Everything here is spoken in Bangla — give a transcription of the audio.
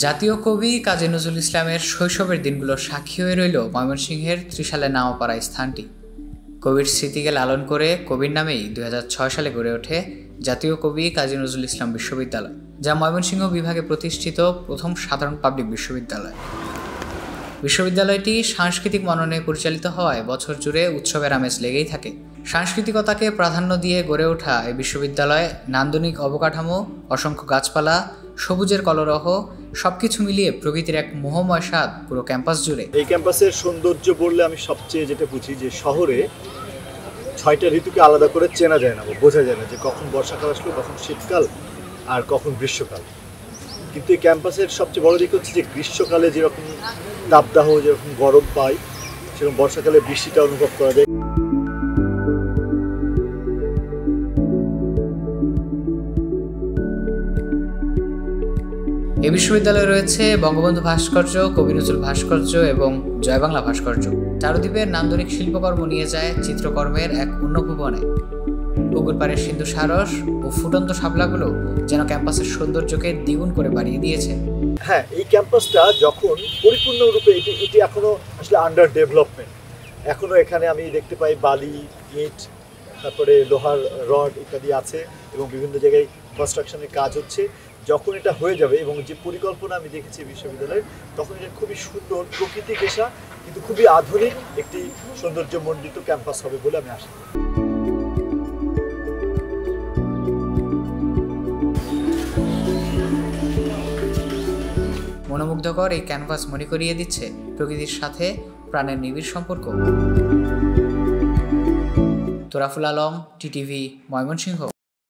জাতীয় কবি কাজী নজরুল ইসলামের শৈশবের দিনগুলোর সাক্ষী হয়ে রইল ময়মনসিংহের ত্রিশালে নাওয়াপাড়া স্থানটি। কবির স্মৃতিকে লালন করে কবির নামেই 2006 সালে গড়ে ওঠে জাতীয় কবি কাজী নজরুল ইসলাম বিশ্ববিদ্যালয়, যা ময়মনসিংহ বিভাগে প্রতিষ্ঠিত প্রথম সাধারণ পাবলিক বিশ্ববিদ্যালয়। বিশ্ববিদ্যালয়টি সাংস্কৃতিক মননে পরিচালিত হওয়ায় বছর জুড়ে উৎসবের আমেজ লেগেই থাকে। সাংস্কৃতিকতাকে প্রাধান্য দিয়ে গড়ে ওঠা এই বিশ্ববিদ্যালয়ে নান্দনিক অবকাঠামো, অসংখ্য গাছপালা, সবুজের কলরহ সবকিছু মিলিয়ে প্রকৃতির এক মোহময় স্বাদ পুরো ক্যাম্পাস জুড়ে। এই ক্যাম্পাসের সৌন্দর্য বললে আমি সবচেয়ে যেটা বুঝি যে শহরে 6টা ঋতুকে আলাদা করে চেনা যায় না, বোঝা যায় না যে কখন বর্ষাকাল আসলো, কখন শীতকাল আর কখন গ্রীষ্মকাল। কিন্তু এই ক্যাম্পাসের সবচেয়ে বড় দিক হচ্ছে যে গ্রীষ্মকালে যেরকম তাপদাহ, যেরকম গরম পাই, সেরকম বর্ষাকালে বৃষ্টিটা অনুভব করা যায়। এই বিশ্ববিদ্যালয়ে রয়েছে বঙ্গবন্ধু ভাস্কর্য, কবি নজরুল ভাস্কর্য এবং জয় বাংলা ভাস্কর্য। চারুদ্বীপের নান্দনিক শিল্পকর্ম নিয়ে যায় চিত্রকর্মের এক অন্য ভুবনে। পুকুর পাড়ের সিন্ধু সারস ও ফুটন্ত শাপলাগুলো যেন ক্যাম্পাসের সৌন্দর্যকে দ্বিগুণ করে বাড়িয়ে দিয়েছে। হ্যাঁ, এই ক্যাম্পাসটা যখন পরিপূর্ণরূপে এটি এখনো আসলে আন্ডার ডেভেলপমেন্ট। এখনো এখানে আমি দেখতে পাই বালি, ইট, তারপরে লোহার রড ইত্যাদি আছে এবং বিভিন্ন জায়গায় কনস্ট্রাকশনের কাজ হচ্ছে। যখন এটা হয়ে যাবে এবং যে পরিকল্পনা আমি দেখেছি বিশ্ববিদ্যালয়ের, তখন এটা খুবই সুন্দর, প্রকৃতি ঘেঁষা কিন্তু খুবই আধুনিক একটি সৌন্দর্যমণ্ডিত ক্যাম্পাস হবে বলে আমি আশা করি। মনোমুগ্ধকর এই ক্যানভাস মনে করিয়ে দিচ্ছে প্রকৃতির সাথে প্রাণের নিবিড় সম্পর্ক। তোরাফুল আলম, টিটিভি, ময়মনসিংহ।